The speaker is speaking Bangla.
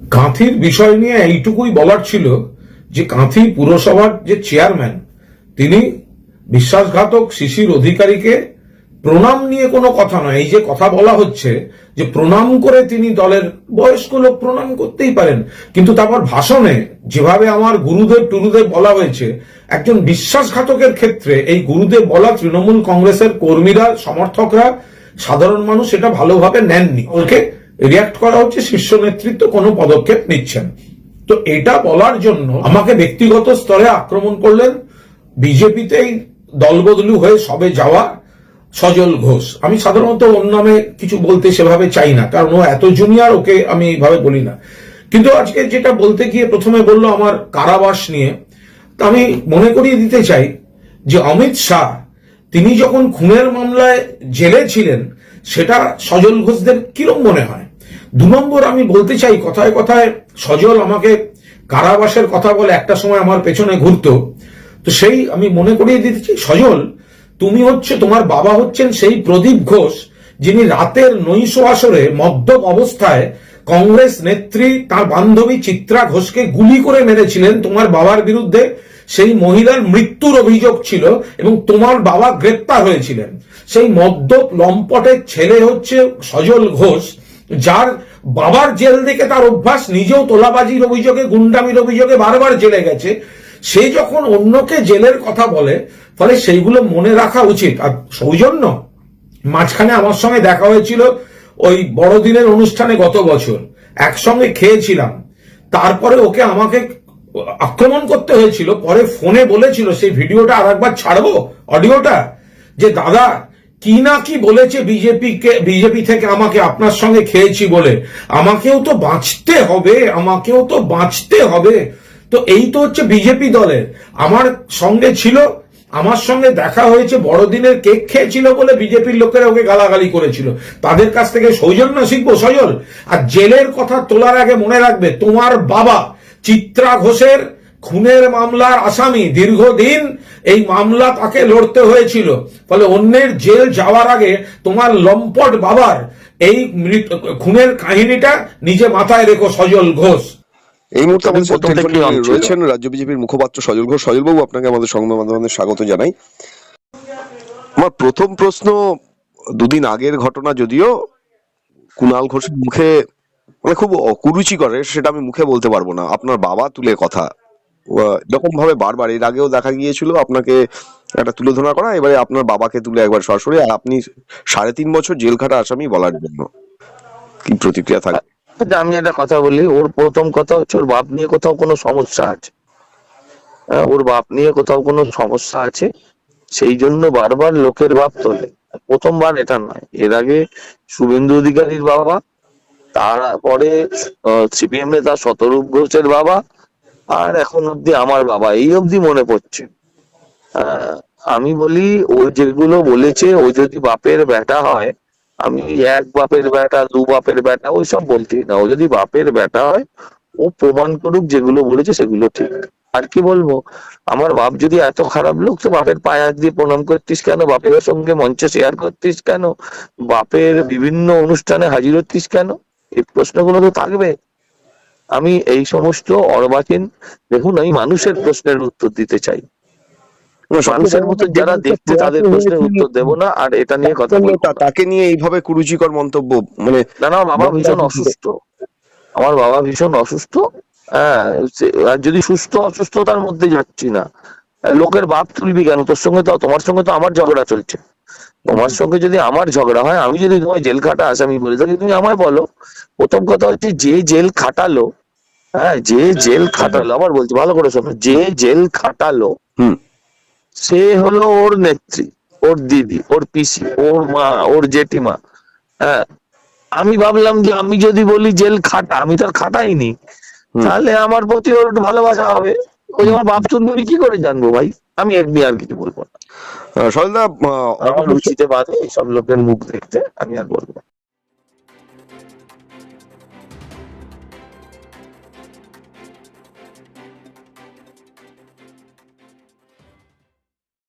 কাঁথির বিষয় নিয়ে এইটুকুই বলার ছিল যে কাঁথি পুরসভার যে চেয়ারম্যান তিনি বিশ্বাসঘাতক শিশির অধিকারীকে প্রণাম নিয়ে কোনো কথা নয়, এই যে কথা বলা হচ্ছে যে প্রণাম করে তিনি দলের বয়স্ক লোক প্রণাম করতেই পারেন, কিন্তু তারপর ভাষণে যেভাবে আমার গুরুদেব টুরুদেব বলা হয়েছে, একজন বিশ্বাসঘাতকের ক্ষেত্রে এই গুরুদেব বলা তৃণমূল কংগ্রেসের কর্মীরা সমর্থকরা সাধারণ মানুষ এটা ভালোভাবে নেননি। ওকে রিয়াক্ট করা হচ্ছে শীর্ষ নেতৃত্ব কোনো পদক্ষেপ নিচ্ছেন। তো এটা বলার জন্য আমাকে ব্যক্তিগত স্তরে আক্রমণ করলেন বিজেপিতেই দলবদলু হয়ে সবে যাওয়া সজল ঘোষ। আমি সাধারণত ওর নামে কিছু বলতে সেভাবে চাই না, কারণ ও এত জুনিয়র, ওকে আমি এইভাবে বলি না। কিন্তু আজকে যেটা বলতে গিয়ে প্রথমে বললো আমার কারাবাস নিয়ে, তা আমি মনে করিয়ে দিতে চাই যে অমিত শাহ তিনি যখন খুনের মামলায় জেলে ছিলেন সেটা সজল ঘোষদের কিরম মনে হয়। 2 নম্বর আমি বলতে চাই, কথায় কথায় সজল আমাকে কারাবাসের কথা বলে একটা সময় আমার পেছনে ঘুরতো, তো সেই আমি মনে করিয়ে দিতে চাই, সজল তুমি তোমার বাবা হচ্ছেন সেই প্রদীপ ঘোষ যিনি রাতের নৈশ আসরে মদ্যপ অবস্থায় কংগ্রেস নেত্রী তার বান্ধবী চিত্রা ঘোষকে গুলি করে মেরেছিলেন। তোমার বাবার বিরুদ্ধে সেই মহিলার মৃত্যুর অভিযোগ ছিল এবং তোমার বাবা গ্রেপ্তার হয়েছিলেন। সেই মদ্যপ লম্পটের ছেলে হচ্ছে সজল ঘোষ, যার বাবার জেল দেখে তার অভ্যাস, নিজেও তোলাবাজির অভিযোগে গুন্ডামির অভিযোগে বারবার জেলে গেছে। সে যখন অন্যকে জেলের কথা বলে, ফলে সেইগুলো মনে রাখা উচিত। আর সৌজন্য মাঝখানে আমার সঙ্গে দেখা হয়েছিল ওই বড়দিনের অনুষ্ঠানে গত বছর, একসঙ্গে খেয়েছিলাম, তারপরে ওকে আমাকে আক্রমণ করতে হয়েছিল, পরে ফোনে বলেছিল সেই ভিডিওটা আর একবার ছাড়বো অডিওটা, যে দাদা কি না কি বলেছে বিজেপি থেকে আমাকে, আপনার সঙ্গে খেয়েছি বলে, আমাকেও তো বাঁচতে হবে, আমাকেও তো বাঁচতে হবে। তো এই তো হচ্ছে বিজেপি দলের। আমার সঙ্গে ছিল, আমার সঙ্গে দেখা হয়েছে, বড়দিনের কেক খেয়েছিল বলে বিজেপির লোকেরা ওকে গালাগালি করেছিল, তাদের কাছ থেকে সৌজন্য শিখবো সজল। আর জেলের কথা তোলার আগে মনে রাখবে তোমার বাবা চিত্রা ঘোষের খুনের মামলার আসামি, দীর্ঘদিন এই মামলা তাকে লড়তে হয়েছিল, ফলে অন্যের জেল যাওয়ার আগে তোমার লম্পট বাবার এই খুনের কাহিনীটা নিজে মাথায় রেখো সজল ঘোষ। এই মুহূর্তে আমাদের সাথে রয়েছেন রাজ্য বিজেপির মুখপাত্র সজল ঘোষ। সজল বাবু, আপনাকে আমাদের সংবাদ মাধ্যমে স্বাগত জানাই। আমার প্রথম প্রশ্ন, 2 দিন আগের ঘটনা, যদিও কুণাল ঘোষের মুখে মানে খুব কুরুচি করে, সেটা আমি মুখে বলতে পারবো না, আপনার বাবা তুলে কথা এরকম ভাবে বারবার, এর আগেও দেখা গিয়েছিল আপনাকে একটা তুলে ধরা করা, এবারে আপনার বাবাকে তুলে একবার সরাসরি, আর আপনি 3.5 বছর জেল খাটা আসামি বলার জন্য কি প্রতিক্রিয়া থাকে? আমি একটা কথা বলি, ওর প্রথম কথা হচ্ছে ওর বাপ নিয়ে কোথাও কোনো সমস্যা আছে, ওর বাপ নিয়ে কোথাও কোনো সমস্যা আছে, সেই জন্য বারবার লোকের বাপ তোলে। প্রথমবার এটা নয়, এর আগে শুভেন্দু অধিকারীর বাবা, তারপরে সিপিএম নেতা শতরূপ ঘোষের বাবা, আর এখন অব্দি আমার বাবা, এই অব্দি মনে পড়ছে। আমি বলি ও যেগুলো বলেছে, ও যদি বাপের বেটা হয়, আমি 1 বাপের বেটা 2 বাপের বেটা ওইসব বলছি না, ও যদি বাপের বেটা হয় ও প্রমাণ করুক যেগুলো বলেছে সেগুলো ঠিক। আর কি বলবো, আমার বাপ যদি এত খারাপ লোক, তো বাপের পায়ে হাত দিয়ে প্রণাম করতিস কেন, বাপের সঙ্গে মঞ্চে শেয়ার করতিস কেন, বাপের বিভিন্ন অনুষ্ঠানে হাজির হতিস কেন, এই প্রশ্নগুলো তো থাকবে। আমি এই সমস্ত অর্বাচীন, দেখুন আমি মানুষের প্রশ্নের উত্তর দিতে চাই, মানুষের মতো যারা দেখতে তাদের প্রশ্নের উত্তর দেব না। আর এটা নিয়ে কথা বলবো, তাকে নিয়ে এইভাবে কুরুচিকর মন্তব্য, মানে না না, বাবা ভীষণ অসুস্থ, আমার বাবা ভীষণ অসুস্থ। হ্যাঁ, আর যদি সুস্থ অসুস্থতার মধ্যে যাচ্ছি না, লোকের বাপ তুলবি কেন, তোর সঙ্গে তো, তোমার সঙ্গে তো আমার ঝগড়া চলছে, তোমার সঙ্গে যদি আমার ঝগড়া হয়, আমি যদি তোমায় জেল খাটা আসামি বলি, তাহলে তুমি আমায় বলো। প্রথম কথা হচ্ছে যে জেল খাটালো, হ্যাঁ যে জেল খাটালো, আবার বলছি ভালো করে শোনো, যে জেল খাটালো সে হলো ওর নেত্রী, ওর দিদি, ওর পিসি, ওর মা, ওর জেঠিমা। হ্যাঁ, আমি ভাবলাম যে আমি যদি বলি জেল খাটা, আমি তার খাটাইনি, তাহলে আমার প্রতি ওর ভালোবাসা হবে। ওই আমার বাপ তুমি কি করে জানবো ভাই, আমি এমনি আর কিছু বলবো না। সজলদা, আমার রুচিতে বাদে এইসব লোকের মুখ দেখতে আমি আর বলবো।